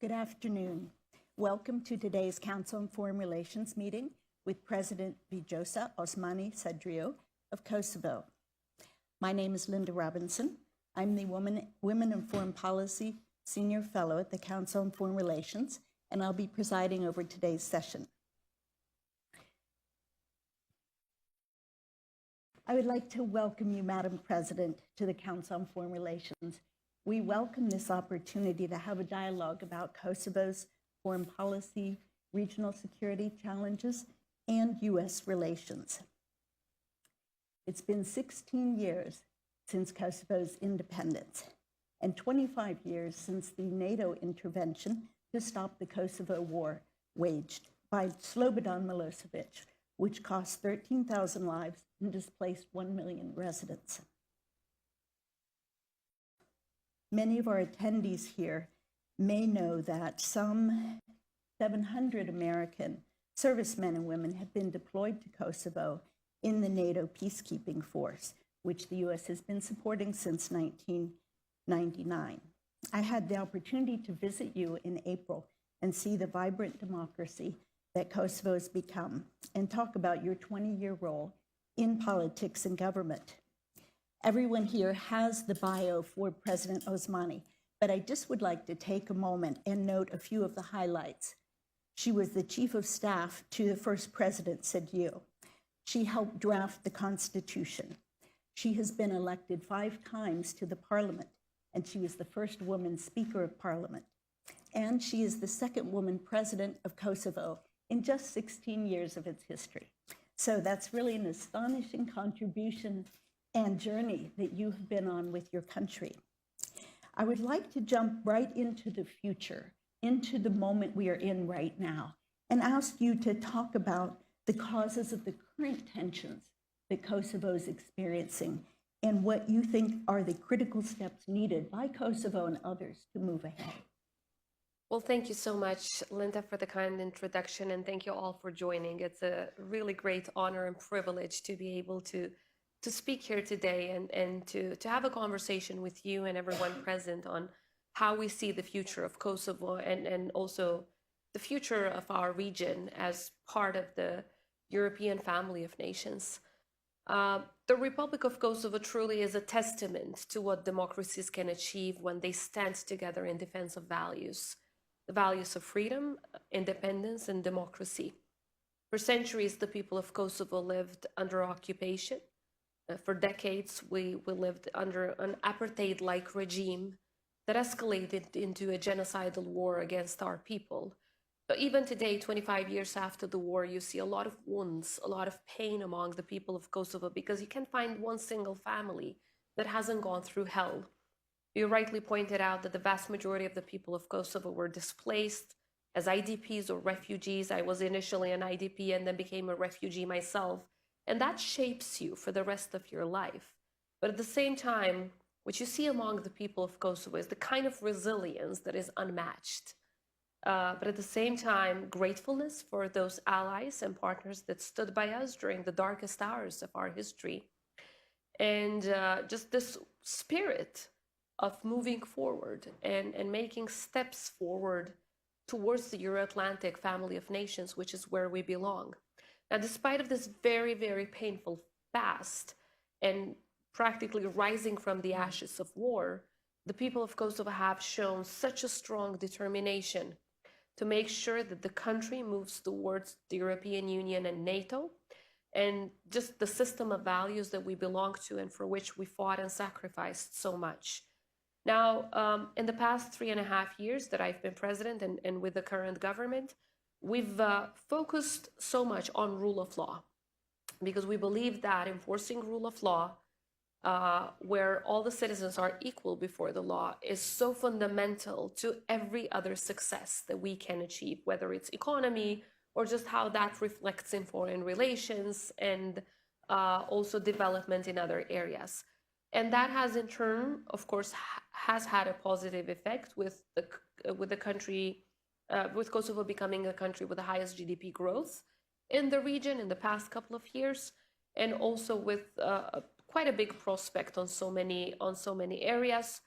Good afternoon. Welcome to today's Council on Foreign Relations meeting with President Vjosa Osmani-Sadriou of Kosovo. My name is Linda Robinson. I'm the Women in Foreign Policy Senior Fellow at the Council on Foreign Relations, and I'll be presiding over today's session. I would like to welcome you, Madam President, to the Council on Foreign Relations. We welcome this opportunity to have a dialogue about Kosovo's foreign policy, regional security challenges, and U.S. relations. It's been 16 years since Kosovo's independence and 25 years since the NATO intervention to stop the Kosovo war waged by Slobodan Milosevic, which cost 13,000 lives and displaced 1 million residents. Many of our attendees here may know that some 700 American servicemen and women have been deployed to Kosovo in the NATO peacekeeping force, which the U.S. has been supporting since 1999. I had the opportunity to visit you in April and see the vibrant democracy that Kosovo has become and talk about your 20-year role in politics and government. Everyone here has the bio for President Osmani, but I just would like to take a moment and note a few of the highlights. She was the chief of staff to the first president, Sadriou. She helped draft the Constitution. She has been elected 5 times to the parliament, and she was the first woman Speaker of Parliament. And she is the second woman president of Kosovo in just 16 years of its history. So that's really an astonishing contribution and journey that you have been on with your country. I would like to jump right into the future, into the moment we are in right now, and ask you to talk about the causes of the current tensions that Kosovo is experiencing and what you think are the critical steps needed by Kosovo and others to move ahead. Well, thank you so much, Linda, for the kind introduction, and thank you all for joining. It's a really great honor and privilege to be able to speak here today and to have a conversation with you and everyone present on how we see the future of Kosovo and also the future of our region as part of the European family of nations. The Republic of Kosovo truly is a testament to what democracies can achieve when they stand together in defense of values, the values of freedom, independence, and democracy. For centuries, the people of Kosovo lived under occupation. For decades, we lived under an apartheid-like regime that escalated into a genocidal war against our people. But even today, 25 years after the war, you see a lot of wounds, a lot of pain among the people of Kosovo because you can't find one single family that hasn't gone through hell. You rightly pointed out that the vast majority of the people of Kosovo were displaced as IDPs or refugees. I was initially an IDP and then became a refugee myself. And that shapes you for the rest of your life. But at the same time, what you see among the people of Kosovo is the kind of resilience that is unmatched. But at the same time, gratefulness for those allies and partners that stood by us during the darkest hours of our history. And just this spirit of moving forward and making steps forward towards the Euro-Atlantic family of nations, which is where we belong. Now, despite of this very, very painful past and practically rising from the ashes of war, the people of Kosovo have shown such a strong determination to make sure that the country moves towards the European Union and NATO and just the system of values that we belong to and for which we fought and sacrificed so much. Now, in the past 3.5 years that I've been president and with the current government, we've focused so much on rule of law because we believe that enforcing rule of law, where all the citizens are equal before the law, is so fundamental to every other success that we can achieve, whether it's economy or just how that reflects in foreign relations and also development in other areas. And that has in turn, of course, has had a positive effect with the country, with Kosovo becoming a country with the highest GDP growth in the region in the past couple of years, and also with quite a big prospect on so many areas.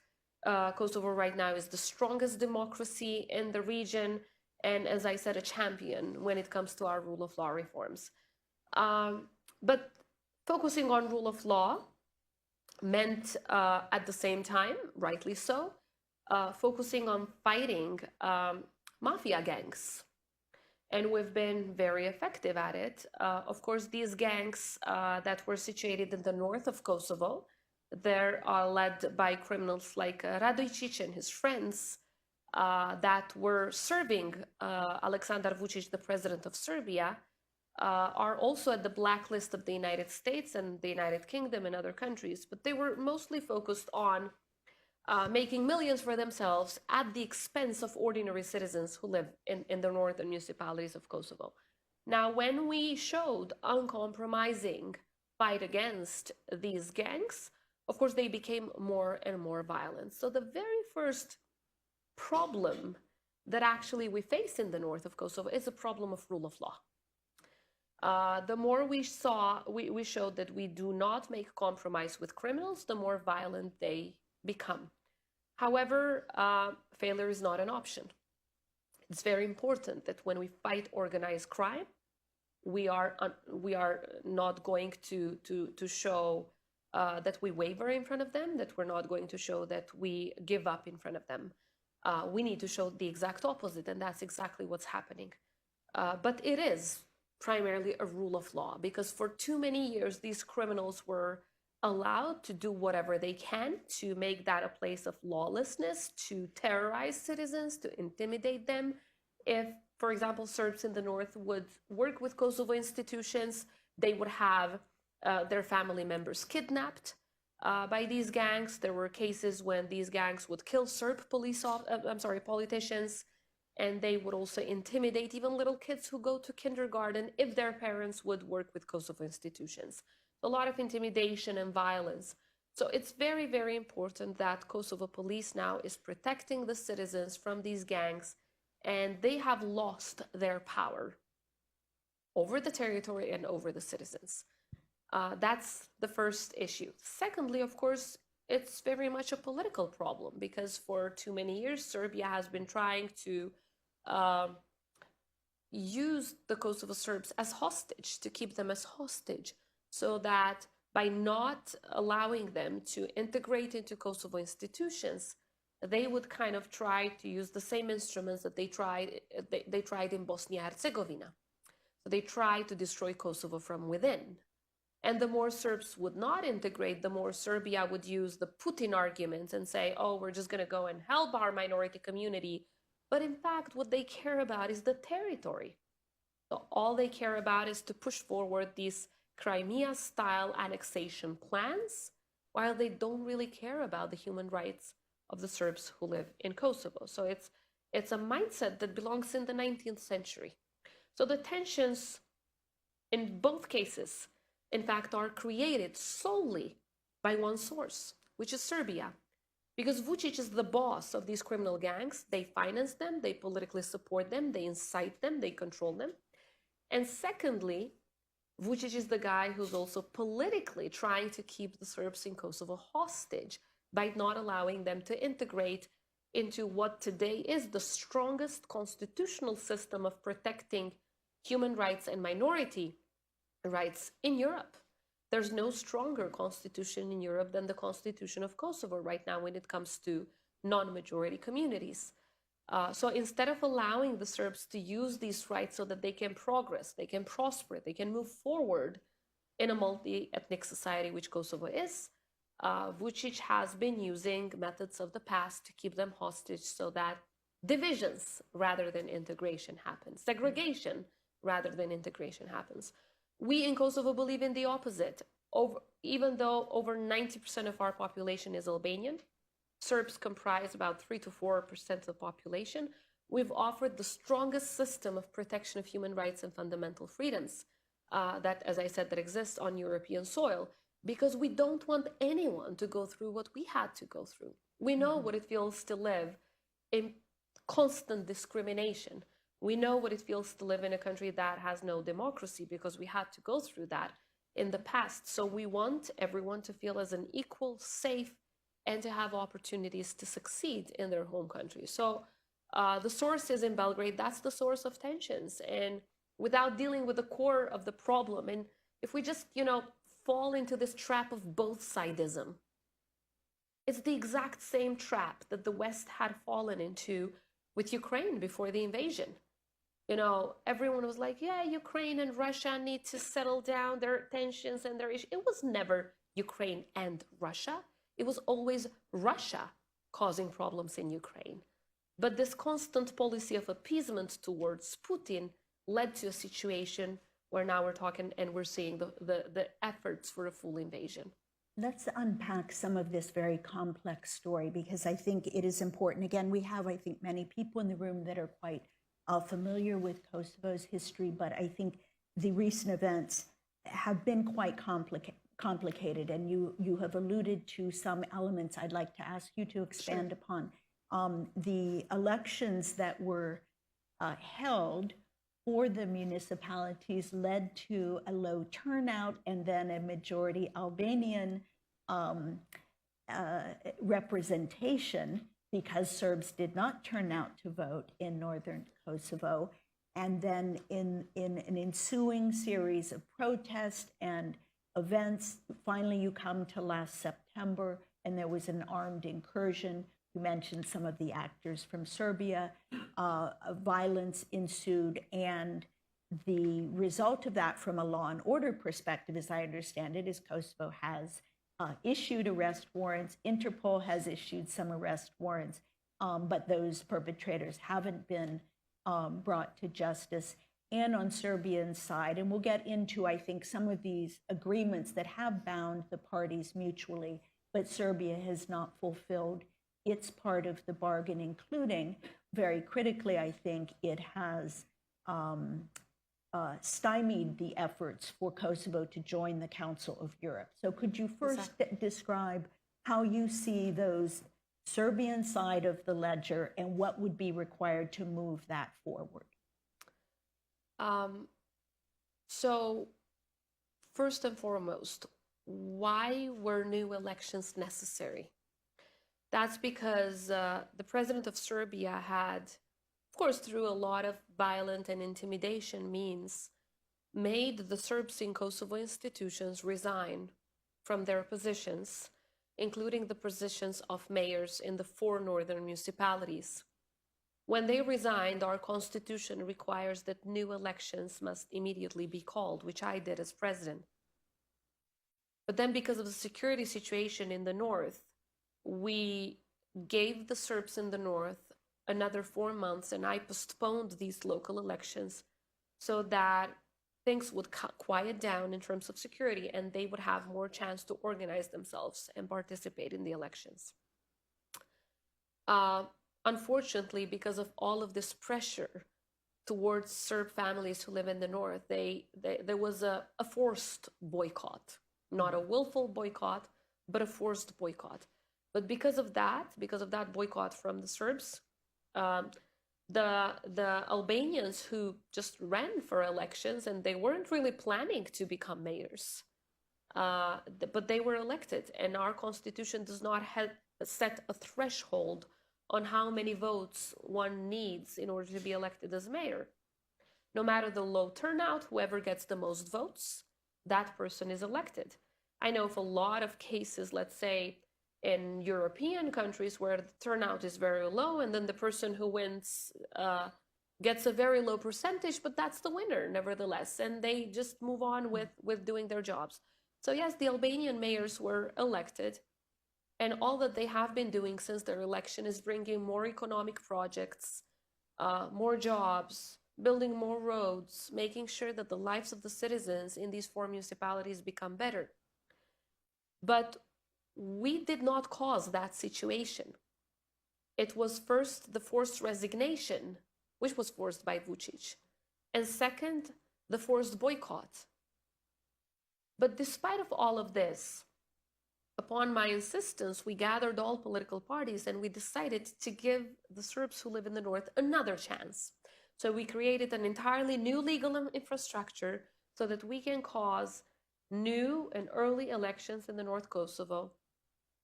Kosovo right now is the strongest democracy in the region, and as I said, a champion when it comes to our rule of law reforms. But focusing on rule of law meant at the same time, rightly so, focusing on fighting mafia gangs. And we've been very effective at it. Of course, these gangs that were situated in the north of Kosovo, they're led by criminals like Radojcic and his friends that were serving Aleksandar Vučić, the president of Serbia, are also at the blacklist of the United States and the United Kingdom and other countries, but they were mostly focused on making millions for themselves at the expense of ordinary citizens who live in the northern municipalities of Kosovo. Now, when we showed uncompromising fight against these gangs, of course, they became more and more violent. So the very first problem that actually we face in the north of Kosovo is a problem of rule of law. The more we showed that we do not make compromise with criminals, the more violent they become. However, failure is not an option. It's very important that when we fight organized crime, we are not going to show that we waver in front of them, that we're not going to show that we give up in front of them. We need to show the exact opposite, and that's exactly what's happening. But it is primarily a rule of law, because for too many years, these criminals were allowed to do whatever they can to make that a place of lawlessness, to terrorize citizens, to intimidate them. If, for example, Serbs in the north would work with Kosovo institutions, they would have their family members kidnapped by these gangs. There were cases when these gangs would kill Serb politicians, and they would also intimidate even little kids who go to kindergarten if their parents would work with Kosovo institutions. A lot of intimidation and violence. So it's very, very important that Kosovo police now is protecting the citizens from these gangs, and they have lost their power over the territory and over the citizens. That's the first issue. Secondly, of course, it's very much a political problem, because for too many years, Serbia has been trying to use the Kosovo Serbs as hostage, to keep them as hostage, so that by not allowing them to integrate into Kosovo institutions, they would kind of try to use the same instruments that they tried in Bosnia and Herzegovina. So they tried to destroy Kosovo from within. And the more Serbs would not integrate, the more Serbia would use the Putin argument and say, oh, we're just going to go and help our minority community. But in fact, what they care about is the territory. So all they care about is to push forward these Crimea-style annexation plans, while they don't really care about the human rights of the Serbs who live in Kosovo. So it's a mindset that belongs in the 19th century. So the tensions in both cases, in fact, are created solely by one source, which is Serbia. Because Vučić is the boss of these criminal gangs. They finance them, they politically support them, they incite them, they control them. And secondly, Vučić is the guy who's also politically trying to keep the Serbs in Kosovo hostage by not allowing them to integrate into what today is the strongest constitutional system of protecting human rights and minority rights in Europe. There's no stronger constitution in Europe than the Constitution of Kosovo right now when it comes to non-majority communities. So instead of allowing the Serbs to use these rights so that they can progress, they can prosper, they can move forward in a multi-ethnic society, which Kosovo is, Vučić has been using methods of the past to keep them hostage so that divisions rather than integration happens, segregation rather than integration happens. We in Kosovo believe in the opposite. Even though over 90% of our population is Albanian, Serbs comprise about 3 to 4% of the population. We've offered the strongest system of protection of human rights and fundamental freedoms that, as I said, that exists on European soil, because we don't want anyone to go through what we had to go through. We know what it feels to live in constant discrimination. We know what it feels to live in a country that has no democracy, because we had to go through that in the past. So we want everyone to feel as an equal, safe, and to have opportunities to succeed in their home country. So the source is in Belgrade. That's the source of tensions. And without dealing with the core of the problem, and if we just, fall into this trap of both sidism, it's the exact same trap that the West had fallen into with Ukraine before the invasion. Everyone was like, yeah, Ukraine and Russia need to settle down their tensions and their issues. It was never Ukraine and Russia. It was always Russia causing problems in Ukraine. But this constant policy of appeasement towards Putin led to a situation where now we're talking and we're seeing the efforts for a full invasion. Let's unpack some of this very complex story, because I think it is important. Again, we have, I think, many people in the room that are quite familiar with Kosovo's history, but I think the recent events have been quite complicated, and you have alluded to some elements I'd like to ask you to expand upon. The elections that were held for the municipalities led to a low turnout and then a majority Albanian representation, because Serbs did not turn out to vote in northern Kosovo. And then in an ensuing series of protests and events, finally you come to last September, and there was an armed incursion. You mentioned some of the actors from Serbia. Violence ensued, and the result of that from a law and order perspective, as I understand it, is Kosovo has issued arrest warrants. Interpol has issued some arrest warrants, but those perpetrators haven't been brought to justice. And on Serbian side, and we'll get into, I think, some of these agreements that have bound the parties mutually, but Serbia has not fulfilled its part of the bargain, including, very critically, I think, it has stymied the efforts for Kosovo to join the Council of Europe. So could you first describe how you see those Serbian side of the ledger and what would be required to move that forward? So first and foremost, why were new elections necessary? That's because the president of Serbia had, of course, through a lot of violent and intimidation means, made the Serbs in Kosovo institutions resign from their positions, including the positions of mayors in the 4 northern municipalities. When they resigned, our constitution requires that new elections must immediately be called, which I did as president. But then because of the security situation in the north, we gave the Serbs in the north another 4 months, and I postponed these local elections so that things would quiet down in terms of security and they would have more chance to organize themselves and participate in the elections. Unfortunately, because of all of this pressure towards Serb families who live in the north, there was a forced boycott, not a willful boycott, but a forced boycott. But because of that boycott from the Serbs, the Albanians who just ran for elections, and they weren't really planning to become mayors, but they were elected, and our constitution does not set a threshold on how many votes one needs in order to be elected as mayor. No matter the low turnout, whoever gets the most votes, that person is elected. I know of a lot of cases, let's say, in European countries where the turnout is very low, and then the person who wins gets a very low percentage, but that's the winner nevertheless, and they just move on with doing their jobs. So yes, the Albanian mayors were elected, and all that they have been doing since their election is bringing more economic projects, more jobs, building more roads, making sure that the lives of the citizens in these 4 municipalities become better. But we did not cause that situation. It was first the forced resignation, which was forced by Vučić, and second, the forced boycott. But despite of all of this, upon my insistence, we gathered all political parties and we decided to give the Serbs who live in the north another chance. So we created an entirely new legal infrastructure so that we can cause new and early elections in the North Kosovo,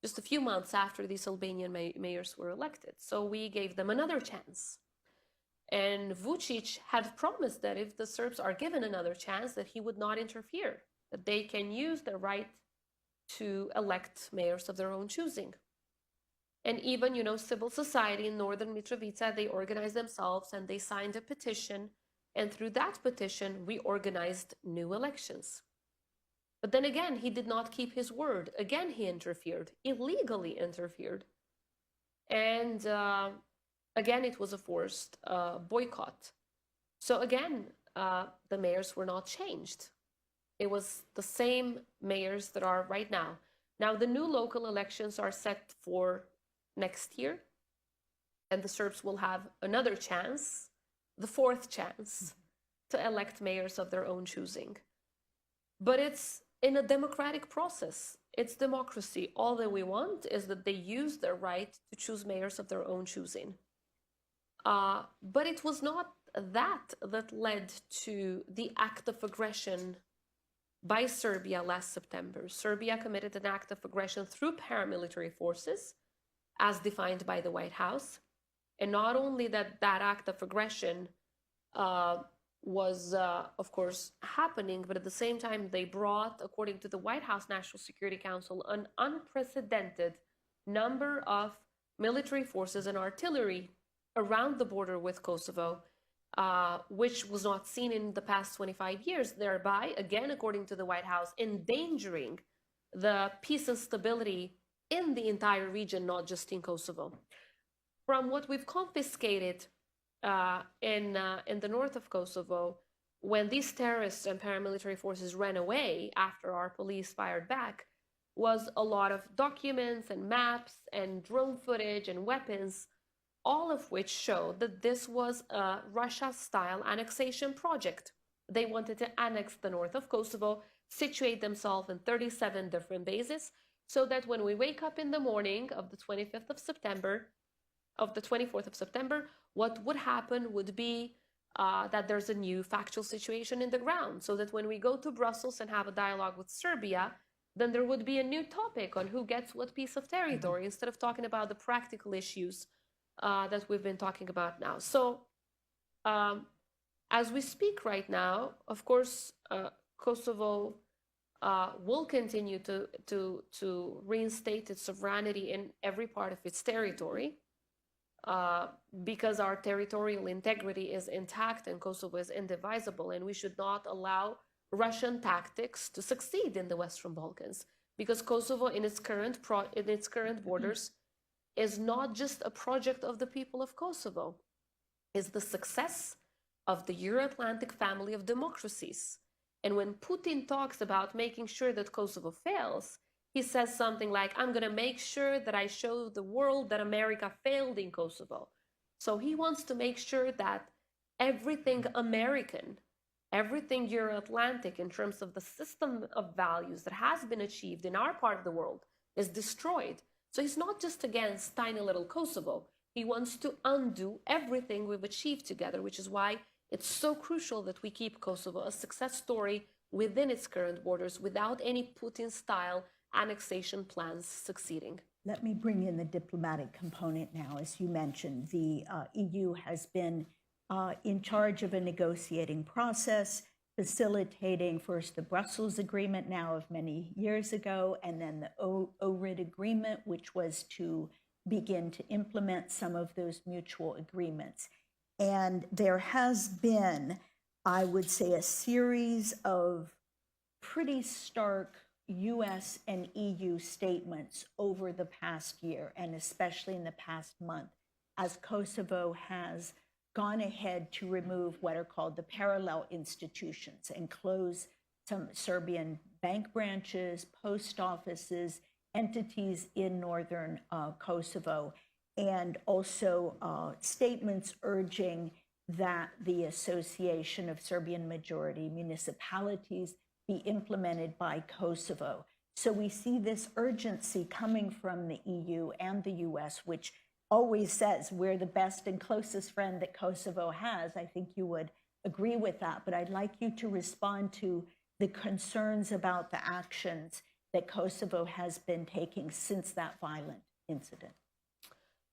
just a few months after these Albanian mayors were elected. So we gave them another chance. And Vučić had promised that if the Serbs are given another chance, that he would not interfere, that they can use their right to elect mayors of their own choosing. And even, civil society in northern Mitrovica, they organized themselves and they signed a petition. And through that petition, we organized new elections. But then again, he did not keep his word. Again, he interfered, illegally interfered. And again, it was a forced boycott. So again, the mayors were not changed. It was the same mayors that are right now. Now, the new local elections are set for next year, and the Serbs will have another chance, the fourth chance, to elect mayors of their own choosing. But it's in a democratic process. It's democracy. All that we want is that they use their right to choose mayors of their own choosing. But it was not that led to the act of aggression by Serbia last September. Serbia committed an act of aggression through paramilitary forces, as defined by the White House. And not only that act of aggression was, of course, happening, but at the same time, they brought, according to the White House National Security Council, an unprecedented number of military forces and artillery around the border with Kosovo, which was not seen in the past 25 years, thereby, again, according to the White House, endangering the peace and stability in the entire region, not just in Kosovo. From what we've confiscated in the north of Kosovo, when these terrorists and paramilitary forces ran away after our police fired back, was a lot of documents and maps and drone footage and weapons, all of which show that this was a Russia-style annexation project. They wanted to annex the north of Kosovo, situate themselves in 37 different bases, so that when we wake up in the morning of the 24th of September, what would happen would be that there's a new factual situation in the ground, so that when we go to Brussels and have a dialogue with Serbia, then there would be a new topic on who gets what piece of territory, instead of talking about the practical issues that we've been talking about now. So as we speak right now, of course, Kosovo will continue to reinstate its sovereignty in every part of its territory, because our territorial integrity is intact and Kosovo is indivisible, and we should not allow Russian tactics to succeed in the Western Balkans, because Kosovo in its current borders is not just a project of the people of Kosovo, is the success of the Euro-Atlantic family of democracies. And when Putin talks about making sure that Kosovo fails, he says something like, I'm going to make sure that I show the world that America failed in Kosovo. So he wants to make sure that everything American, everything Euro-Atlantic in terms of the system of values that has been achieved in our part of the world is destroyed. So he's not just against tiny little Kosovo. He wants to undo everything we've achieved together, which is why it's so crucial that we keep Kosovo a success story within its current borders without any Putin-style annexation plans succeeding. Let me bring in the diplomatic component now. As you mentioned, the EU has been in charge of a negotiating process, facilitating first the Brussels Agreement now of many years ago, and then the ORID Agreement, which was to begin to implement some of those mutual agreements. And there has been, I would say, a series of pretty stark US and EU statements over the past year, and especially in the past month, as Kosovo has gone ahead to remove what are called the parallel institutions and close some Serbian bank branches, post offices, entities in northern Kosovo, and also statements urging that the Association of Serbian Majority Municipalities be implemented by Kosovo. So we see this urgency coming from the EU and the US, which always says we're the best and closest friend that Kosovo has. I think you would agree with that, but I'd like you to respond to the concerns about the actions that Kosovo has been taking since that violent incident?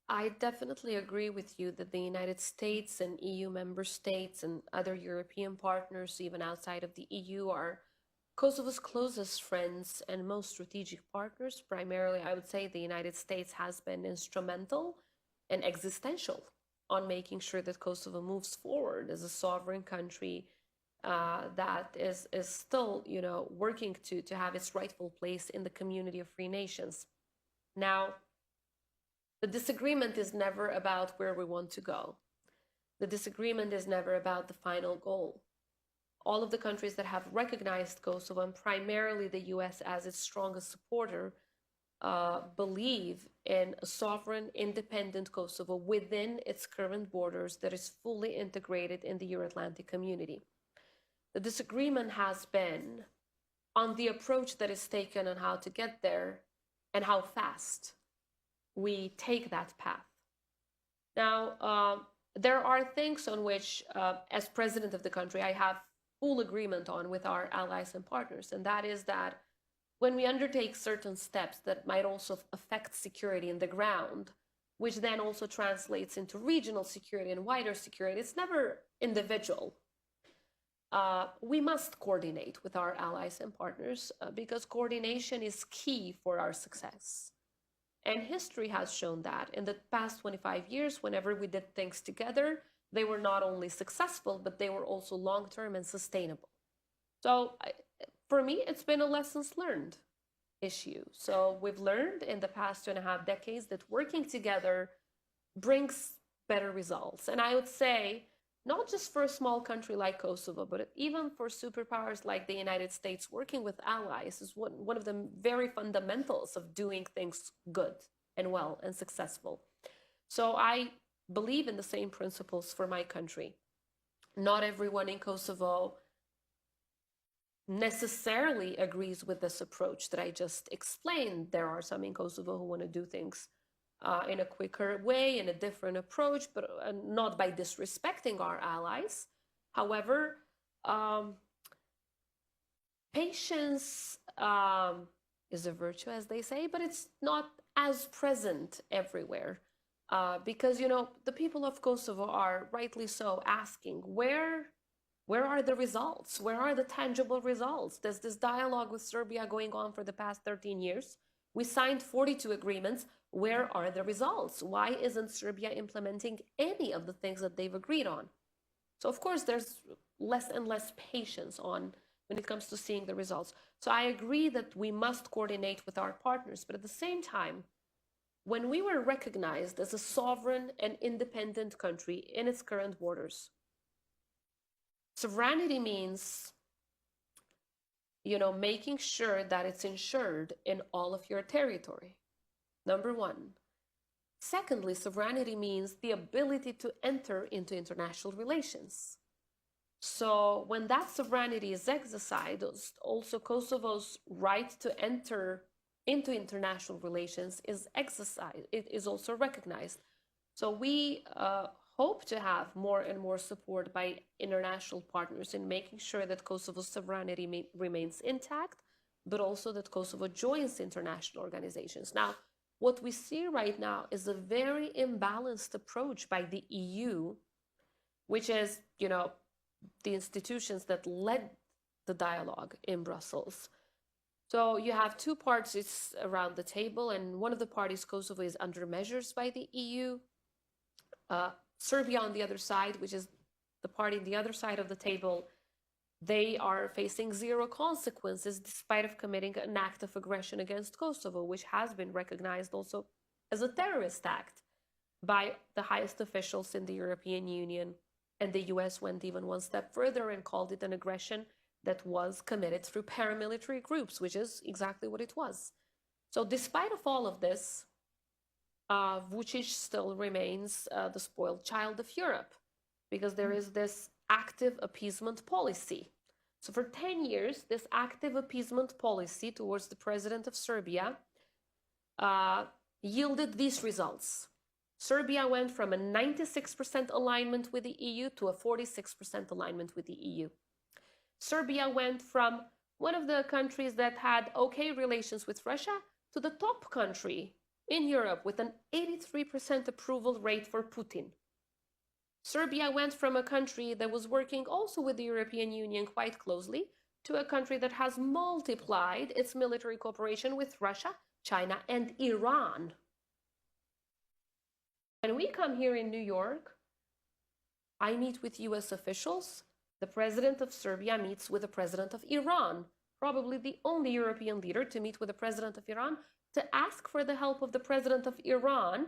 I definitely agree with you that the United States and EU member states and other European partners, even outside of the EU, are Kosovo's closest friends and most strategic partners. Primarily, I would say the United States has been instrumental and existential on making sure that Kosovo moves forward as a sovereign country that is still, working to have its rightful place in the community of free nations. Now, the disagreement is never about where we want to go. The disagreement is never about the final goal. All of the countries that have recognized Kosovo, and primarily the US as its strongest supporter, believe in a sovereign, independent Kosovo within its current borders that is fully integrated in the Euro-Atlantic community. The disagreement has been on the approach that is taken on how to get there and how fast we take that path. Now, there are things on which, as president of the country, I have full agreement on with our allies and partners, and that is that when we undertake certain steps that might also affect security in the ground, which then also translates into regional security and wider security, it's never individual. We must coordinate with our allies and partners because coordination is key for our success. And history has shown that in the past 25 years, whenever we did things together, they were not only successful, but they were also long-term and sustainable. So for me, it's been a lessons learned issue. So we've learned in the past 2.5 decades that working together brings better results. And I would say, not just for a small country like Kosovo, but even for superpowers like the United States, working with allies is one of the very fundamentals of doing things good and well and successful. So I believe in the same principles for my country. Not everyone in Kosovo necessarily agrees with this approach that I just explained. There are some in Kosovo who want to do things in a quicker way, in a different approach, but not by disrespecting our allies. However, patience is a virtue, as they say, but it's not as present everywhere. Because, the people of Kosovo are rightly so asking, where are the results? Where are the tangible results? There's this dialogue with Serbia going on for the past 13 years. We signed 42 agreements. Where are the results? Why isn't Serbia implementing any of the things that they've agreed on? So, of course, there's less and less patience when it comes to seeing the results. So I agree that we must coordinate with our partners, but at the same time, when we were recognized as a sovereign and independent country in its current borders, sovereignty means, making sure that it's ensured in all of your territory. Number one. Secondly, sovereignty means the ability to enter into international relations. So when that sovereignty is exercised, also Kosovo's right to enter into international relations is exercised. It is also recognized. So we hope to have more and more support by international partners in making sure that Kosovo's sovereignty remains intact, but also that Kosovo joins international organizations. Now, what we see right now is a very imbalanced approach by the EU, which is, the institutions that led the dialogue in Brussels. So you have two parties around the table, and one of the parties, Kosovo, is under measures by the EU. Serbia on the other side, which is the party on the other side of the table, they are facing zero consequences despite of committing an act of aggression against Kosovo, which has been recognized also as a terrorist act by the highest officials in the European Union. And the US went even one step further and called it an aggression that was committed through paramilitary groups, which is exactly what it was. So despite of all of this, Vučić still remains the spoiled child of Europe, because there is this active appeasement policy. So for 10 years, this active appeasement policy towards the president of Serbia yielded these results. Serbia went from a 96% alignment with the EU to a 46% alignment with the EU. Serbia went from one of the countries that had okay relations with Russia, to the top country in Europe with an 83% approval rate for Putin. Serbia went from a country that was working also with the European Union quite closely to a country that has multiplied its military cooperation with Russia, China, and Iran. When we come here in New York, I meet with US officials. The president of Serbia meets with the president of Iran, probably the only European leader to meet with the president of Iran, to ask for the help of the president of Iran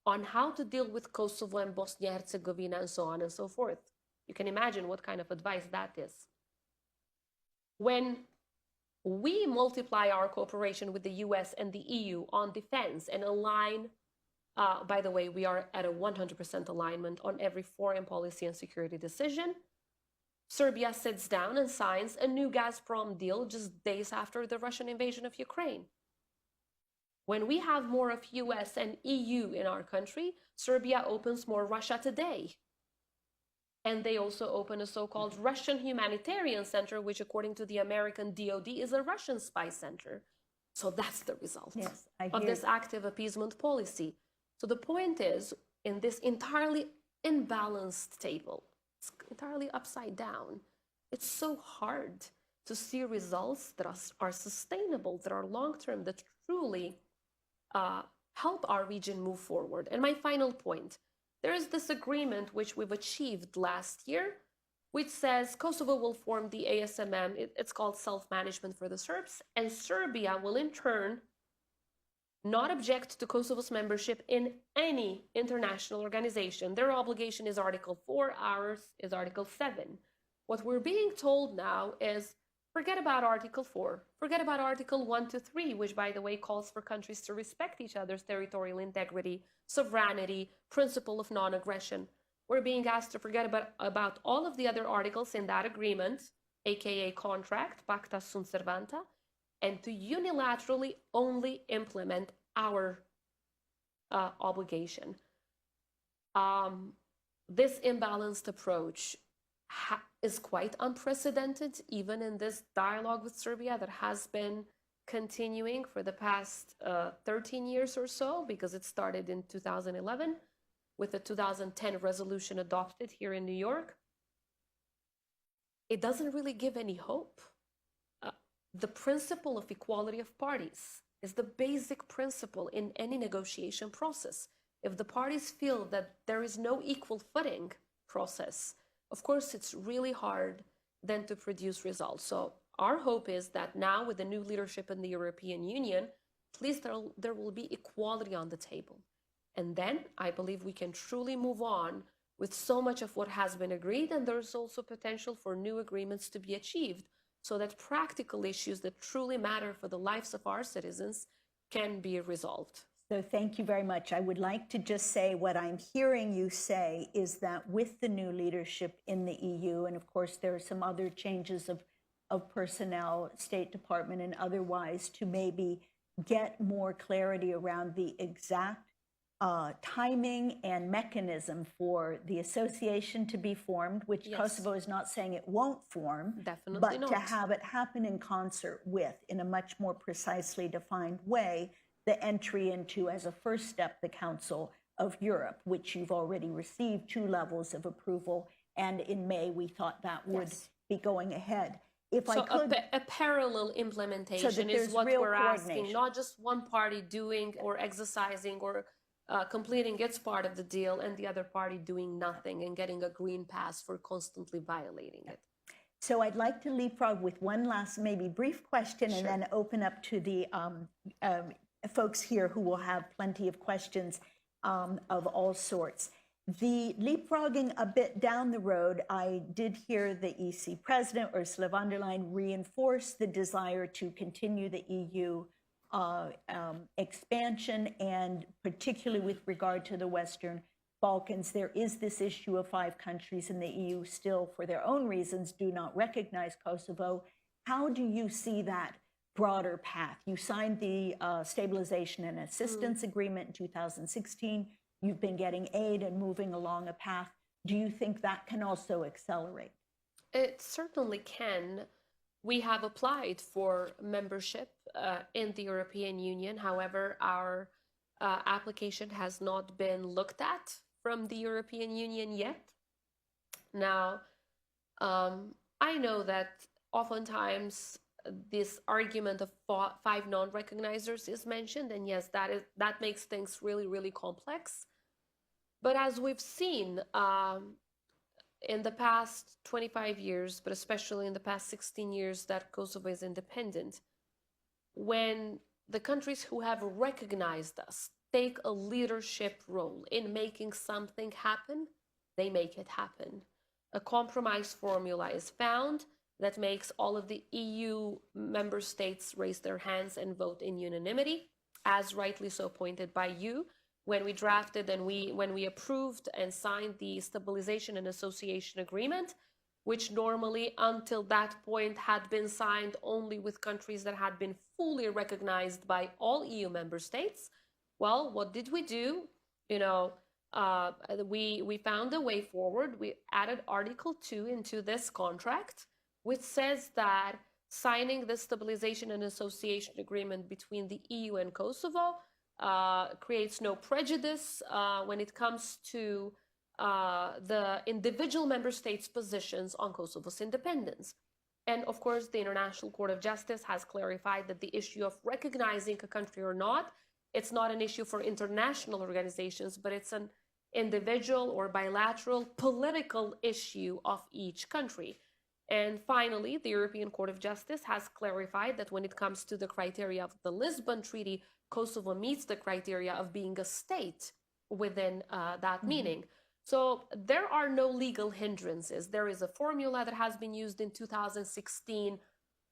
on how to deal with Kosovo and Bosnia and Herzegovina and so on and so forth. You can imagine what kind of advice that is. When we multiply our cooperation with the US and the EU on defense and align, by the way, we are at a 100% alignment on every foreign policy and security decision, Serbia sits down and signs a new Gazprom deal just days after the Russian invasion of Ukraine. When we have more of US and EU in our country, Serbia opens more Russia Today. And they also open a so-called Russian Humanitarian Center, which according to the American DoD is a Russian spy center. So that's the result of this active appeasement policy. So the point is, in this entirely imbalanced table, it's entirely upside down, it's so hard to see results that are sustainable, that are long-term, that truly help our region move forward. And my final point, there is this agreement which we've achieved last year, which says Kosovo will form the ASMM, it's called self-management for the Serbs, and Serbia will in turn not object to Kosovo's membership in any international organization. Their obligation is Article 4, ours is Article 7. What we're being told now is forget about Article 4, forget about Article 1 to 3, which, by the way, calls for countries to respect each other's territorial integrity, sovereignty, principle of non-aggression. We're being asked to forget about all of the other articles in that agreement, aka contract, Pacta sunt servanda, and to unilaterally only implement our obligation. This imbalanced approach is quite unprecedented, even in this dialogue with Serbia that has been continuing for the past 13 years or so, because it started in 2011 with the 2010 resolution adopted here in New York. It doesn't really give any hope. The principle of equality of parties is the basic principle in any negotiation process. If the parties feel that there is no equal footing process, of course, it's really hard then to produce results. So our hope is that now with the new leadership in the European Union, at least there will be equality on the table. And then I believe we can truly move on with so much of what has been agreed, and there's also potential for new agreements to be achieved so that practical issues that truly matter for the lives of our citizens can be resolved. So thank you very much. I would like to just say what I'm hearing you say is that with the new leadership in the EU, and of course there are some other changes of personnel, State Department and otherwise, to maybe get more clarity around the exact timing and mechanism for the association to be formed, which Yes. Kosovo is not saying it won't form, Definitely but not. to have it happen in concert with, in a much more precisely defined way, the entry into, as a first step, the Council of Europe, which you've already received 2 levels of approval, and in May we thought that would Yes. be going ahead. If So I could, a parallel implementation is there's what real we're asking, coordination. not just one party doing or exercising or completing its part of the deal and the other party doing nothing and getting a green pass for constantly violating it. So I'd like to leapfrog with one last, maybe brief question, and Sure. then open up to the folks here who will have plenty of questions of all sorts. The leapfrogging a bit down the road, I did hear the EC president, Ursula von der Leyen, reinforce the desire to continue the EU expansion, and particularly with regard to the Western Balkans. There is this issue of 5 countries in the EU still, for their own reasons, do not recognize Kosovo. How do you see that broader path? You signed the Stabilization and Assistance Agreement in 2016. You've been getting aid and moving along a path. Do you think that can also accelerate? It certainly can. we have applied for membership in the European Union. However, our application has not been looked at from the European Union yet. Now, I know that oftentimes this argument of five non-recognizers is mentioned, and yes, that makes things really, really complex. But as we've seen in the past 25 years, but especially in the past 16 years that Kosovo is independent, when the countries who have recognized us take a leadership role in making something happen, they make it happen. A compromise formula is found that makes all of the EU member states raise their hands and vote in unanimity, as rightly so pointed by you, when we drafted and when we approved and signed the Stabilization and Association Agreement, which normally until that point had been signed only with countries that had been fully recognized by all EU member states. Well, what did we do? We found a way forward. We added Article 2 into this contract, which says that signing the Stabilization and Association Agreement between the EU and Kosovo creates no prejudice when it comes to the individual member states' positions on Kosovo's independence. And of course, the International Court of Justice has clarified that the issue of recognizing a country or not, it's not an issue for international organizations, but it's an individual or bilateral political issue of each country. And finally, the European Court of Justice has clarified that when it comes to the criteria of the Lisbon Treaty, Kosovo meets the criteria of being a state within that meaning. So there are no legal hindrances. There is a formula that has been used in 2016.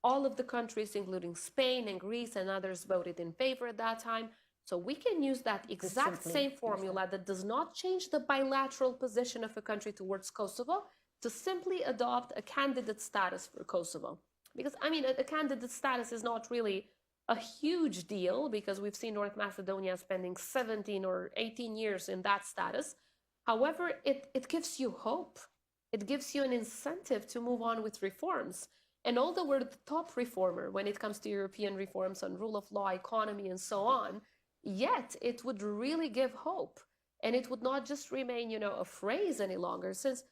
All of the countries, including Spain and Greece and others, voted in favor at that time. So we can use that exact same formula that does not change the bilateral position of a country towards Kosovo to simply adopt a candidate status for Kosovo. Because, I mean, a candidate status is not really a huge deal because we've seen North Macedonia spending 17 or 18 years in that status. However, it gives you hope. It gives you an incentive to move on with reforms. And although we're the top reformer when it comes to European reforms on rule of law, economy, and so on, yet it would really give hope. And it would not just remain, a phrase any longer. Since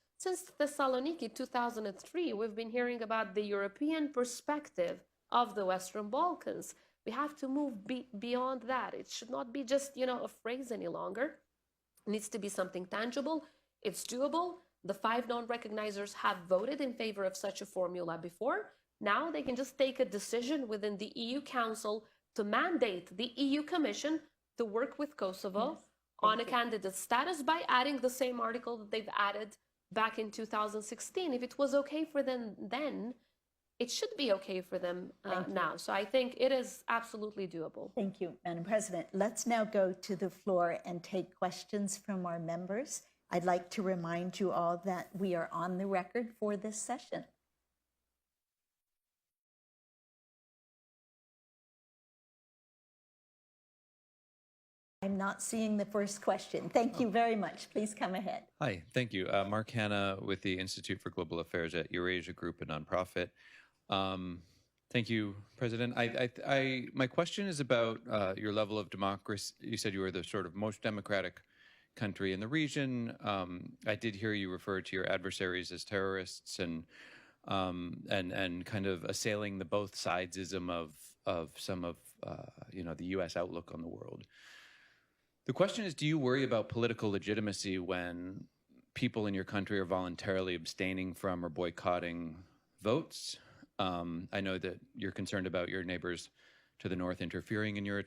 Thessaloniki 2003, we've been hearing about the European perspective of the Western Balkans. We have to move beyond that. It should not be just, a phrase any longer. It needs to be something tangible. It's doable. The 5 non-recognizers have voted in favor of such a formula before. Now they can just take a decision within the EU Council to mandate the EU Commission to work with Kosovo on a candidate status by adding the same article that they've added back in 2016. If it was okay for them then, it should be okay for them now. So I think it is absolutely doable. Thank you, Madam President. Let's now go to the floor and take questions from our members. I'd like to remind you all that we are on the record for this session. I'm not seeing the first question. Thank you very much. Please come ahead. Hi, thank you. Mark Hanna with the Institute for Global Affairs at Eurasia Group, a nonprofit. Thank you, President. My question is about your level of democracy. You said you were the sort of most democratic country in the region. I did hear you refer to your adversaries as terrorists and kind of assailing the both sidesism of some of the U.S. outlook on the world. The question is, do you worry about political legitimacy when people in your country are voluntarily abstaining from or boycotting votes? I know that you're concerned about your neighbors to the north interfering in your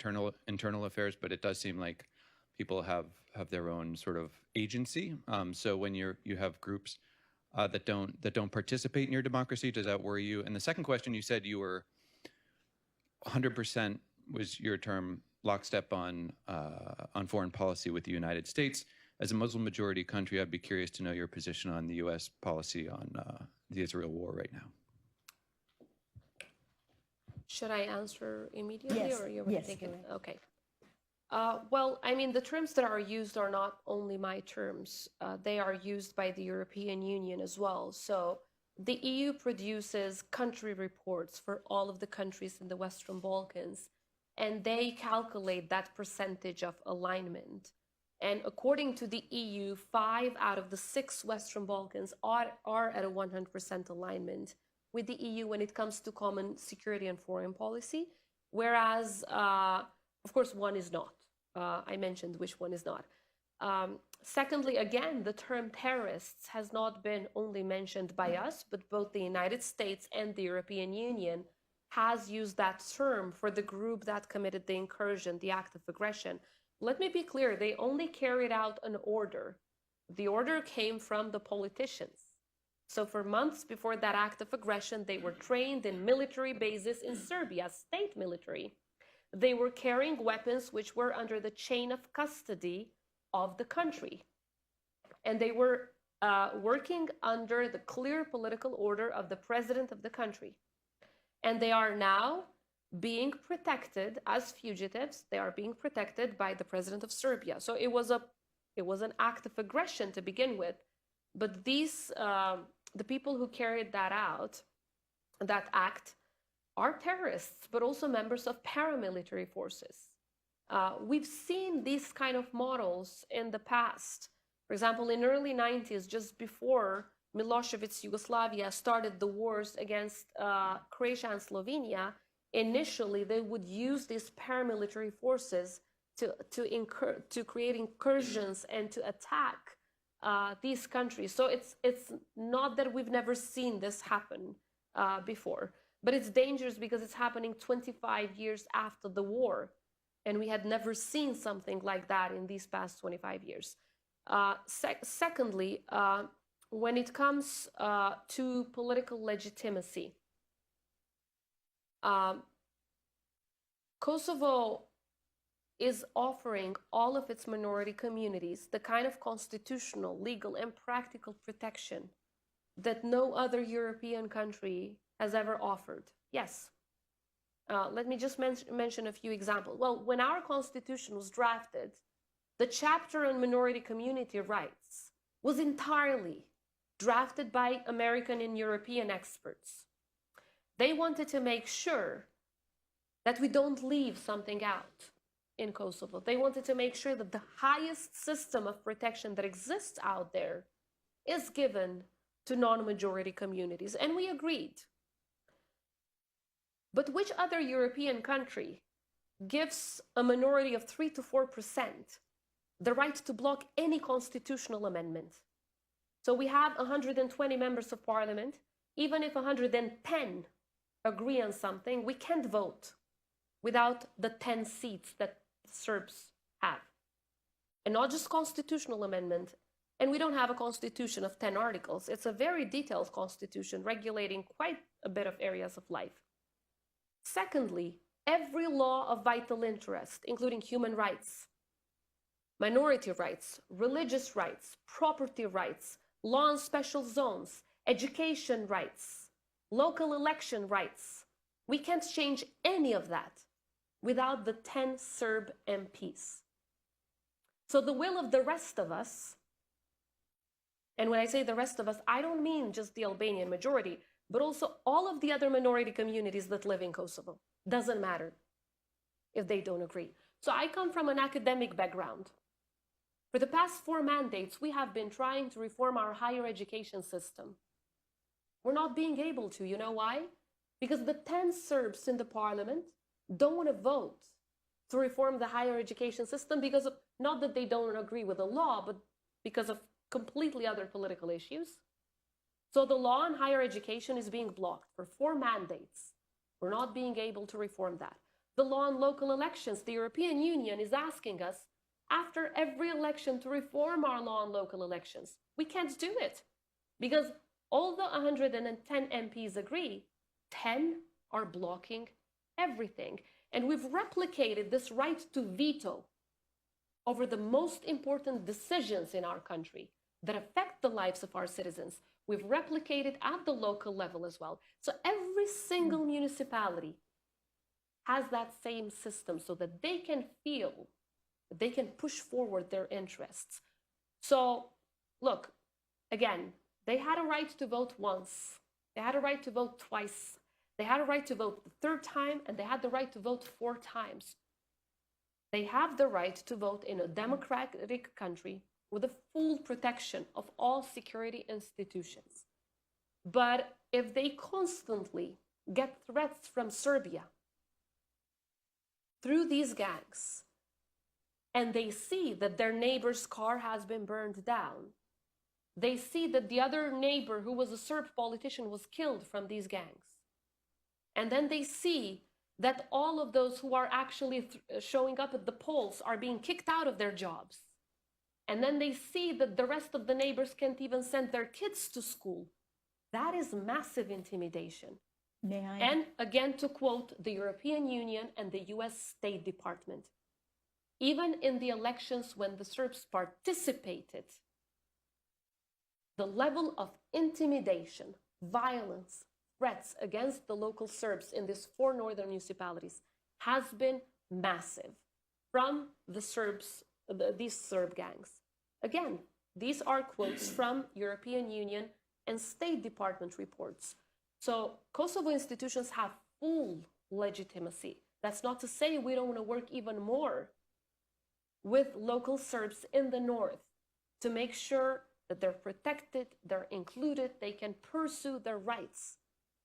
internal affairs, but it does seem like people have their own sort of agency. So when you have groups that don't participate in your democracy, does that worry you? And the second question, you said you were 100% was your term lockstep on foreign policy with the United States. As a Muslim majority country, I'd be curious to know your position on the U.S. policy on the Israel war right now. Should I answer immediately? Yes, Or you yes, thinking? go Okay. Well, I mean, the terms that are used are not only my terms. They are used by the European Union as well. So the EU produces country reports for all of the countries in the Western Balkans, and they calculate that percentage of alignment. And according to the EU, 5 out of the 6 Western Balkans are at a 100% alignment with the EU when it comes to common security and foreign policy, whereas, of course, one is not. I mentioned which one is not. Secondly, again, the term terrorists has not been only mentioned by us, but both the United States and the European Union has used that term for the group that committed the incursion, the act of aggression. Let me be clear, they only carried out an order. The order came from the politicians. So for months before that act of aggression, they were trained in military bases in Serbia, state military. They were carrying weapons which were under the chain of custody of the country. And they were working under the clear political order of the president of the country. And they are now being protected as fugitives. They are being protected by the president of Serbia. So it was an act of aggression to begin with. But these, the people who carried that out, that act, are terrorists, but also members of paramilitary forces. We've seen these kind of models in the past. For example, in early 90s, just before Milosevic's Yugoslavia started the wars against Croatia and Slovenia, initially they would use these paramilitary forces to create incursions and to attack these countries. So it's not that we've never seen this happen before, but it's dangerous because it's happening 25 years after the war. And we had never seen something like that in these past 25 years. Secondly, when it comes to political legitimacy, Kosovo is offering all of its minority communities the kind of constitutional, legal, and practical protection that no other European country has ever offered. Yes. Let me just mention a few examples. Well, when our constitution was drafted, the chapter on minority community rights was entirely drafted by American and European experts. They wanted to make sure that we don't leave something out in Kosovo. They wanted to make sure that the highest system of protection that exists out there is given to non-majority communities, and we agreed. But which other European country gives a minority of 3 to 4% the right to block any constitutional amendment? So we have 120 members of parliament. Even if 110 agree on something, we can't vote without the 10 seats that Serbs have. And not just constitutional amendment. And we don't have a constitution of 10 articles. It's a very detailed constitution regulating quite a bit of areas of life. Secondly, every law of vital interest, including human rights, minority rights, religious rights, property rights, law on special zones, education rights, local election rights, we can't change any of that without the 10 Serb MPs. So the will of the rest of us, and when I say the rest of us, I don't mean just the Albanian majority, but also all of the other minority communities that live in Kosovo. Doesn't matter if they don't agree. So I come from an academic background. For the past 4 mandates, we have been trying to reform our higher education system. We're not being able to. You know why? Because the 10 Serbs in the parliament don't want to vote to reform the higher education system because of, not that they don't agree with the law, but because of completely other political issues. So the law on higher education is being blocked for 4 mandates. We're not being able to reform that. The law on local elections, the European Union is asking us after every election to reform our law on local elections. We can't do it because all the 110 MPs agree, 10 are blocking everything. And we've replicated this right to veto over the most important decisions in our country that affect the lives of our citizens. We've replicated at the local level as well. So every single municipality has that same system so that they can feel that they can push forward their interests. So look, again, they had a right to vote once They had a right to vote twice. They had a right to vote the third time, and they had the right to vote 4 times. They have the right to vote in a democratic country with the full protection of all security institutions. But if they constantly get threats from Serbia through these gangs, and they see that their neighbor's car has been burned down, they see that the other neighbor who was a Serb politician was killed from these gangs, and then they see that all of those who are actually showing up at the polls are being kicked out of their jobs, and then they see that the rest of the neighbors can't even send their kids to school, that is massive intimidation. May I? And again, to quote the European Union and the US State Department, even in the elections when the Serbs participated, the level of intimidation, violence, threats against the local Serbs in these 4 northern municipalities has been massive from the Serbs, these Serb gangs. Again, these are quotes from European Union and State Department reports. So Kosovo institutions have full legitimacy. That's not to say we don't want to work even more with local Serbs in the north to make sure that they're protected, they're included, they can pursue their rights.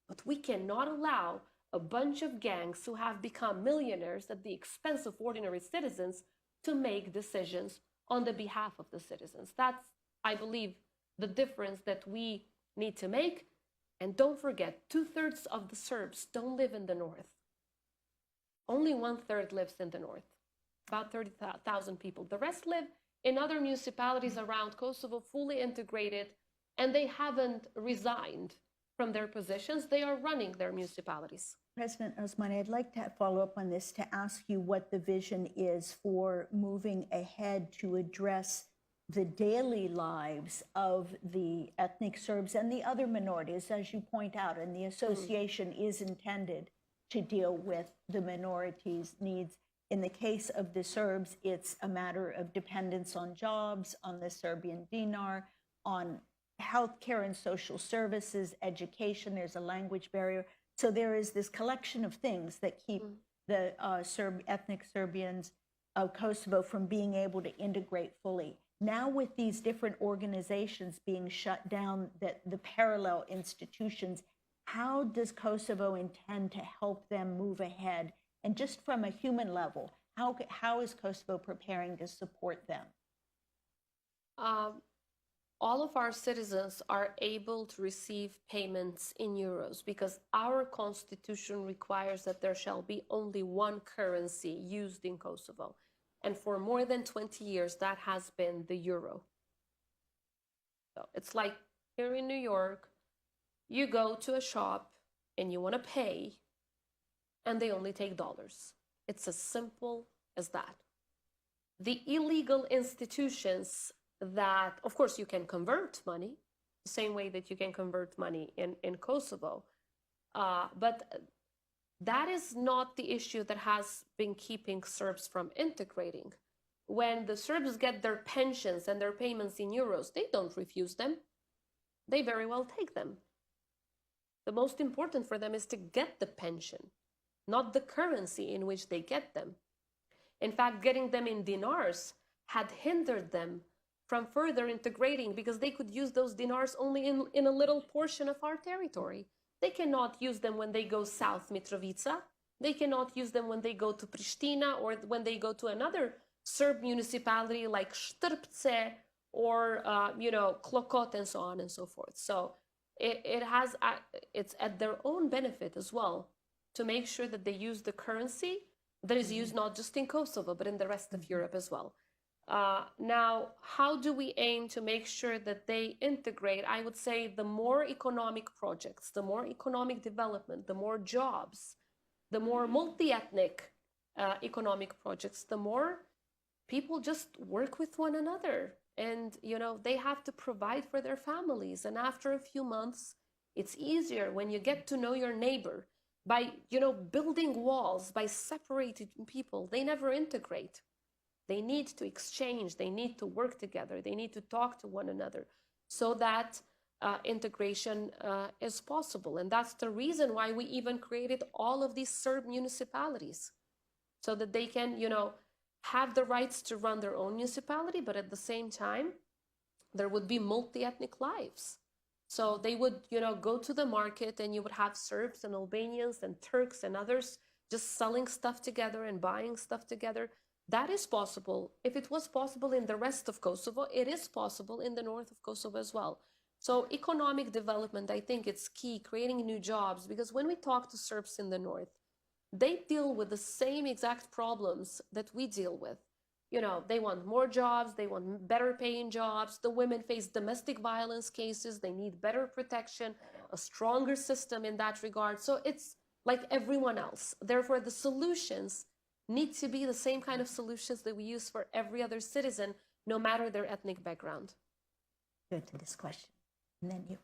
But we cannot allow a bunch of gangs who have become millionaires at the expense of ordinary citizens to make decisions on the behalf of the citizens. That's, I believe, the difference that we need to make. And don't forget, 2/3 of the Serbs don't live in the north. Only 1/3 lives in the north, about 30,000 people. The rest live in other municipalities around Kosovo, fully integrated, and they haven't resigned from their positions. They are running their municipalities. President Osmani, I'd like to follow up on this to ask you what the vision is for moving ahead to address the daily lives of the ethnic Serbs and the other minorities, as you point out, and the association is intended to deal with the minorities' needs. In the case of the Serbs, it's a matter of dependence on jobs, on the Serbian dinar, on healthcare and social services, education. There's a language barrier. So there is this collection of things that keep the ethnic Serbians of Kosovo from being able to integrate fully. Now with these different organizations being shut down, the parallel institutions, how does Kosovo intend to help them move ahead? And just from a human level, how is Kosovo preparing to support them? All of our citizens are able to receive payments in euros because our constitution requires that there shall be only one currency used in Kosovo. And for more than 20 years, that has been the euro. So it's like here in New York, you go to a shop and you want to pay, and they only take dollars. It's as simple as that. The illegal institutions that, of course, you can convert money, the same way that you can convert money in Kosovo, but that is not the issue that has been keeping Serbs from integrating. When the Serbs get their pensions and their payments in euros, they don't refuse them. They very well take them. The most important for them is to get the pension, not the currency in which they get them. In fact, getting them in dinars had hindered them from further integrating because they could use those dinars only in a little portion of our territory. They cannot use them when they go south Mitrovica. They cannot use them when they go to Pristina or when they go to another Serb municipality like Štrpce or Klokot and so on and so forth. So it's at their own benefit as well to make sure that they use the currency that is used not just in Kosovo but in the rest of Europe as well. Now, how do we aim to make sure that they integrate? I would say the more economic projects, the more economic development, the more jobs, the more multi-ethnic economic projects, the more people just work with one another. And, they have to provide for their families. And after a few months, it's easier when you get to know your neighbor by, building walls, by separating people. They never integrate. They need to exchange, they need to work together, they need to talk to one another so that integration is possible. And that's the reason why we even created all of these Serb municipalities, so that they can, have the rights to run their own municipality, but at the same time, there would be multi-ethnic lives. So they would, go to the market, and you would have Serbs and Albanians and Turks and others just selling stuff together and buying stuff together. That is possible. If it was possible in the rest of Kosovo, it is possible in the north of Kosovo as well. So economic development, I think it's key, creating new jobs, because when we talk to Serbs in the north, they deal with the same exact problems that we deal with. They want more jobs, they want better paying jobs. The women face domestic violence cases, they need better protection, a stronger system in that regard. So it's like everyone else. Therefore, the solutions need to be the same kind of solutions that we use for every other citizen, no matter their ethnic background. Good to this question. And then you.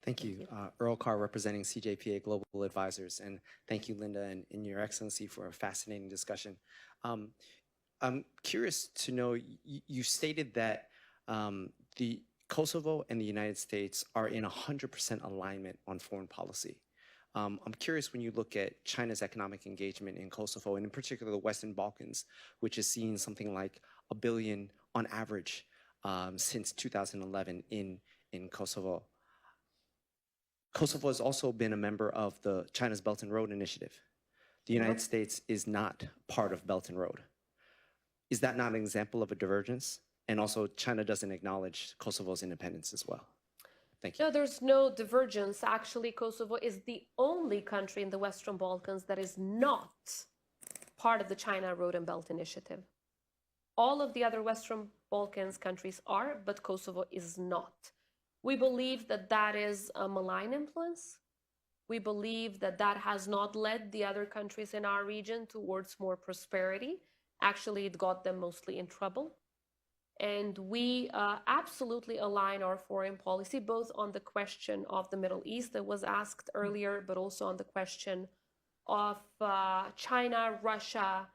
Thank you. Earl Carr, representing CJPA Global Advisors. And thank you, Linda, and Your Excellency, for a fascinating discussion. I'm curious to know, you stated that the Kosovo and the United States are in 100% alignment on foreign policy. I'm curious, when you look at China's economic engagement in Kosovo, and in particular the Western Balkans, which has seen something like $1 billion on average since 2011 in Kosovo. Kosovo has also been a member of the China's Belt and Road Initiative. The United States is not part of Belt and Road. Is that not an example of a divergence? And also, China doesn't acknowledge Kosovo's independence as well. Thank you. No, there's no divergence. Actually, Kosovo is the only country in the Western Balkans that is not part of the China Road and Belt Initiative. All of the other Western Balkans countries are, but Kosovo is not. We believe that that is a malign influence. We believe that that has not led the other countries in our region towards more prosperity. Actually, it got them mostly in trouble. And we absolutely align our foreign policy, both on the question of the Middle East that was asked earlier, but also on the question of China, Russia,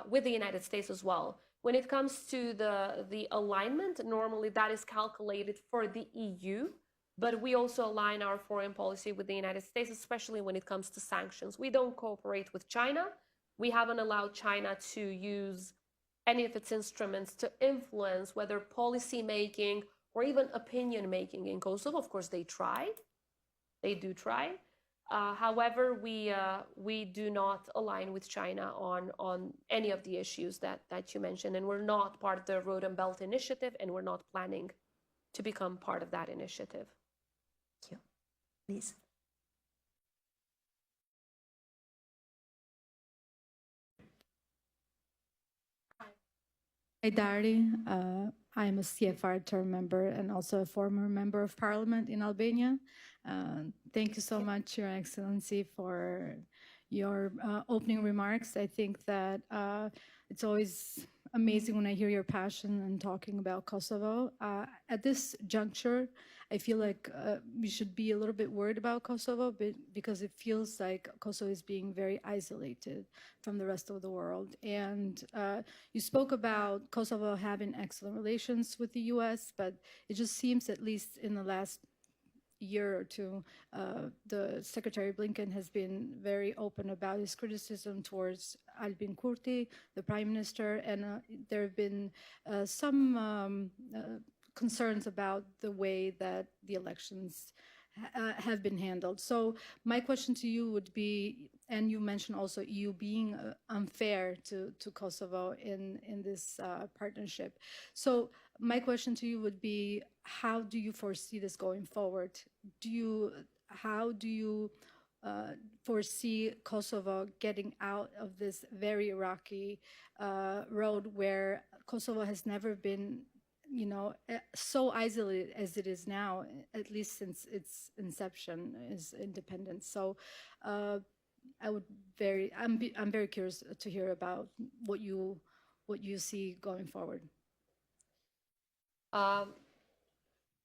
with the United States as well. When it comes to the alignment, normally that is calculated for the EU, but we also align our foreign policy with the United States, especially when it comes to sanctions. We don't cooperate with China. We haven't allowed China to use any of its instruments to influence whether policy making or even opinion making in Kosovo. Of course, they try. They do try. However, we do not align with China on any of the issues that you mentioned, and we're not part of the Road and Belt Initiative, and we're not planning to become part of that initiative. Thank you. Please. Hi, Dari. I'm a CFR term member and also a former member of parliament in Albania. Thank you so much, Your Excellency, for your opening remarks. I think that it's always amazing when I hear your passion and talking about Kosovo. At this juncture, I feel like we should be a little bit worried about Kosovo because it feels like Kosovo is being very isolated from the rest of the world. And you spoke about Kosovo having excellent relations with the US, but it just seems, at least in the last year or two, the Secretary Blinken has been very open about his criticism towards Albin Kurti, the Prime Minister, and there have been some concerns about the way that the elections have been handled. So my question to you would be, and you mentioned also EU being unfair to Kosovo in this partnership. So my question to you would be, how do you foresee this going forward? How do you foresee Kosovo getting out of this very rocky road where Kosovo has never been, so isolated as it is now, at least since its inception, its independence? So I'm very curious to hear about what you see going forward.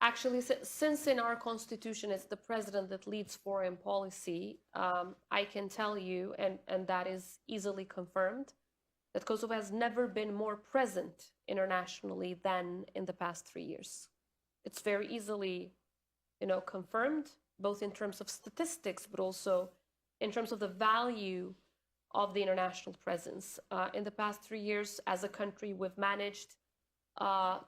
Actually, since in our constitution it's the president that leads foreign policy, I can tell you, and that is easily confirmed, that Kosovo has never been more present internationally than in the past 3 years. It's very easily, confirmed, both in terms of statistics, but also in terms of the value of the international presence. In the past 3 years, as a country, we've managed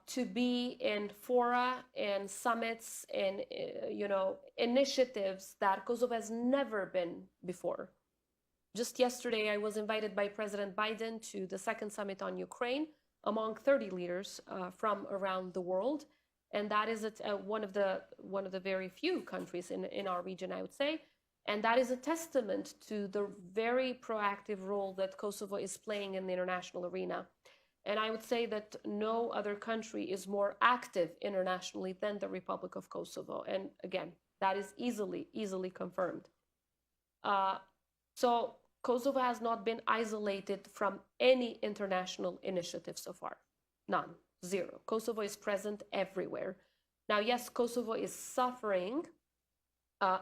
to be in fora and summits and initiatives that Kosovo has never been before. Just yesterday, I was invited by President Biden to the second summit on Ukraine among 30 leaders from around the world, and that is one of the very few countries in our region, I would say. And that is a testament to the very proactive role that Kosovo is playing in the international arena. And I would say that no other country is more active internationally than the Republic of Kosovo. And again, that is easily confirmed. So Kosovo has not been isolated from any international initiative so far. None, zero. Kosovo is present everywhere. Now, yes, Kosovo is suffering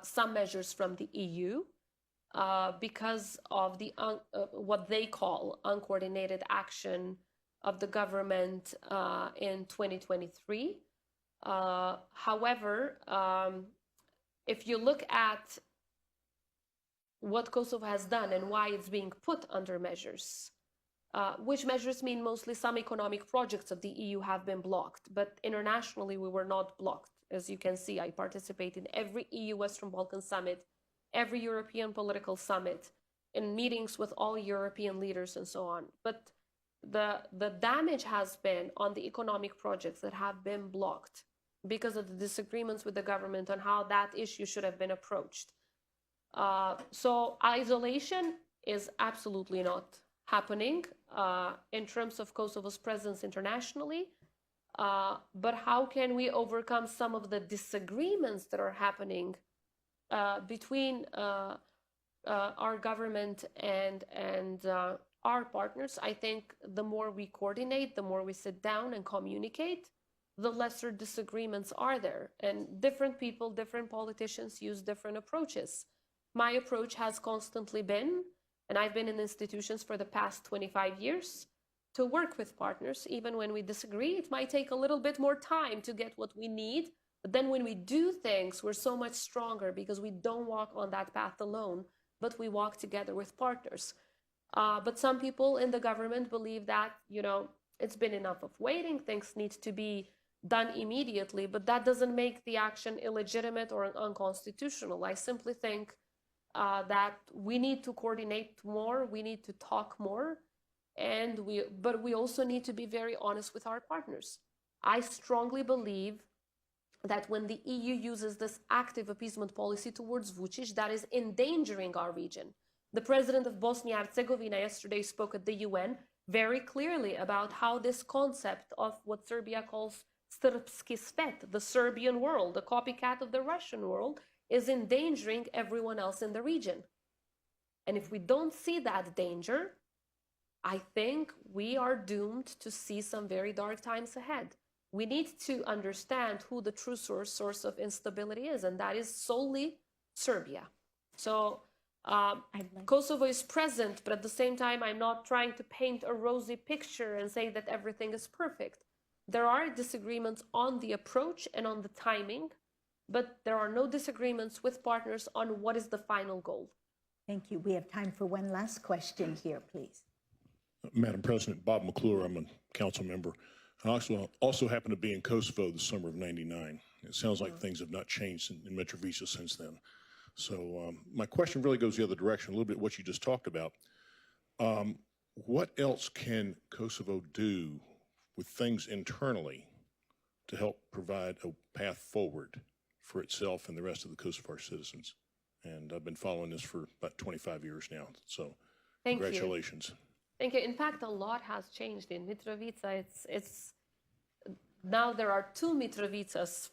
some measures from the EU because of the what they call uncoordinated action of the government in 2023. However, if you look at what Kosovo has done and why it's being put under measures, which measures mean mostly some economic projects of the EU have been blocked, but internationally we were not blocked. As you can see, I participate in every EU Western Balkan summit, every European political summit, in meetings with all European leaders and so on. But the damage has been on the economic projects that have been blocked because of the disagreements with the government on how that issue should have been approached. So isolation is absolutely not happening in terms of Kosovo's presence internationally. But how can we overcome some of the disagreements that are happening between our government and our partners? I think the more we coordinate, the more we sit down and communicate, the lesser disagreements are there. And different people, different politicians use different approaches. My approach has constantly been, and I've been in institutions for the past 25 years, to work with partners, even when we disagree. It might take a little bit more time to get what we need, but then when we do things, we're so much stronger because we don't walk on that path alone, but we walk together with partners. But some people in the government believe that, it's been enough of waiting, things need to be done immediately, but that doesn't make the action illegitimate or unconstitutional. I simply think that we need to coordinate more, we need to talk more, but we also need to be very honest with our partners. I strongly believe that when the EU uses this active appeasement policy towards Vučić, that is endangering our region. The president of Bosnia and Herzegovina yesterday spoke at the UN very clearly about how this concept of what Serbia calls Srpski svet, the Serbian world, the copycat of the Russian world, is endangering everyone else in the region. And if we don't see that danger, I think we are doomed to see some very dark times ahead. We need to understand who the true source of instability is, and that is solely Serbia. So Kosovo is present, but at the same time, I'm not trying to paint a rosy picture and say that everything is perfect. There are disagreements on the approach and on the timing, but there are no disagreements with partners on what is the final goal. Thank you. We have time for one last question here, please. Madam President, Bob McClure, I'm a council member. I also happen to be in Kosovo the summer of '99. It sounds like things have not changed in Mitrovica since then. So my question really goes the other direction, a little bit what you just talked about. What else can Kosovo do with things internally to help provide a path forward for itself and the rest of the Kosovar citizens? And I've been following this for about 25 years now, so congratulations. Thank you. In fact, a lot has changed in Mitrovica. It's now there are two Mitrovicas,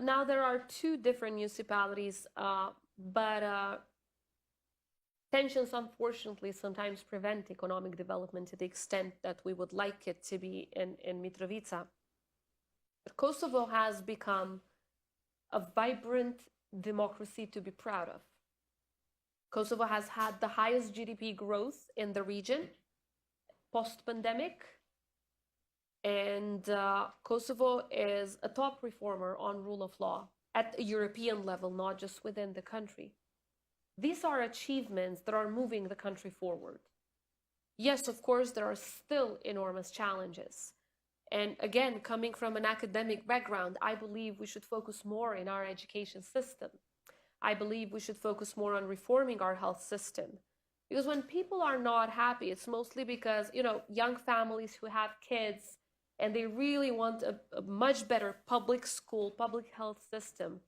now there are two different municipalities, but tensions unfortunately sometimes prevent economic development to the extent that we would like it to be in Mitrovica. But Kosovo has become a vibrant democracy to be proud of. Kosovo has had the highest GDP growth in the region post-pandemic. And Kosovo is a top reformer on rule of law at a European level, not just within the country. These are achievements that are moving the country forward. Yes, of course, there are still enormous challenges. And again, coming from an academic background, I believe we should focus more in our education system. I believe we should focus more on reforming our health system. Because when people are not happy, it's mostly because, young families who have kids and they really want a much better public school, public health system.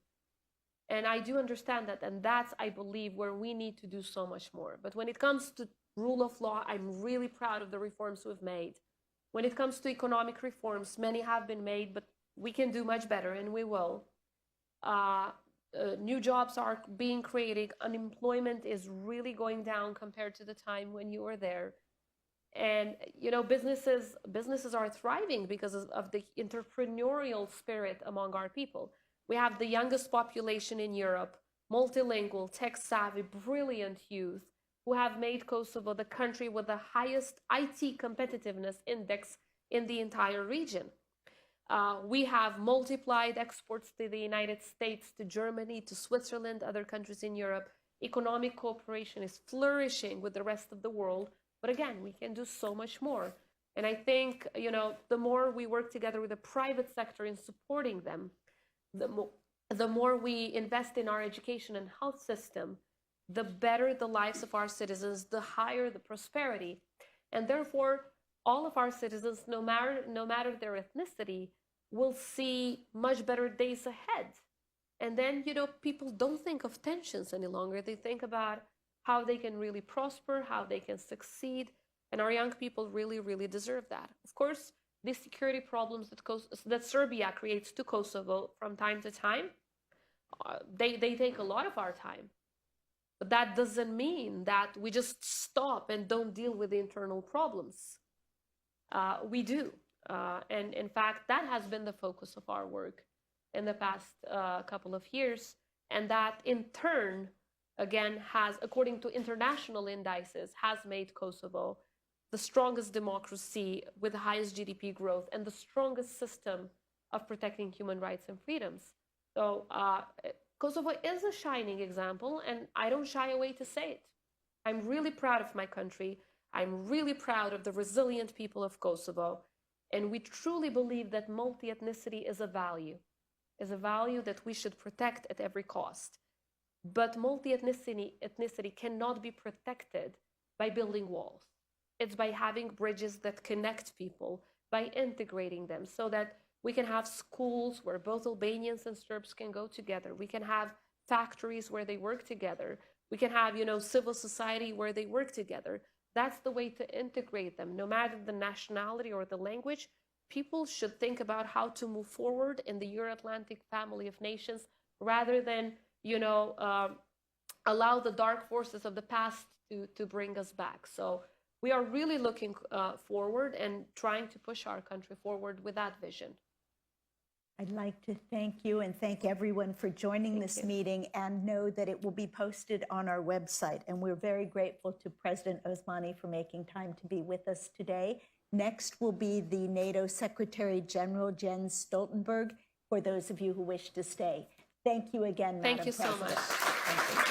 And I do understand that. And that's, I believe, where we need to do so much more. But when it comes to rule of law, I'm really proud of the reforms we've made. When it comes to economic reforms, many have been made, but we can do much better, and we will. New jobs are being created. Unemployment is really going down compared to the time when you were there. And, businesses are thriving because of the entrepreneurial spirit among our people. We have the youngest population in Europe, multilingual, tech-savvy, brilliant youth who have made Kosovo the country with the highest IT competitiveness index in the entire region. We have multiplied exports to the United States, to Germany, to Switzerland, other countries in Europe. Economic cooperation is flourishing with the rest of the world. But again, we can do so much more. And I think, the more we work together with the private sector in supporting them, the more we invest in our education and health system, the better the lives of our citizens, the higher the prosperity. And therefore, all of our citizens, no matter their ethnicity, will see much better days ahead. And then, people don't think of tensions any longer. They think about how they can really prosper, how they can succeed. And our young people really, really deserve that. Of course, the security problems that Serbia creates to Kosovo from time to time, they take a lot of our time. But that doesn't mean that we just stop and don't deal with the internal problems. We do. And in fact, that has been the focus of our work in the past couple of years. And that in turn, again, has, according to international indices, has made Kosovo the strongest democracy with the highest GDP growth and the strongest system of protecting human rights and freedoms. So Kosovo is a shining example, and I don't shy away to say it. I'm really proud of my country. I'm really proud of the resilient people of Kosovo. And we truly believe that multi-ethnicity is a value that we should protect at every cost. But multi-ethnicity cannot be protected by building walls. It's by having bridges that connect people, by integrating them so that we can have schools where both Albanians and Serbs can go together. We can have factories where they work together. We can have, civil society where they work together. That's the way to integrate them. No matter the nationality or the language, people should think about how to move forward in the Euro-Atlantic family of nations rather than, allow the dark forces of the past to bring us back. So we are really looking forward and trying to push our country forward with that vision. I'd like to thank you and thank everyone for joining this meeting, and know that it will be posted on our website. And we're very grateful to President Osmani for making time to be with us today. Next will be the NATO Secretary General Jens Stoltenberg, for those of you who wish to stay. Thank you again, Madam Thank you so President. much. Thank you.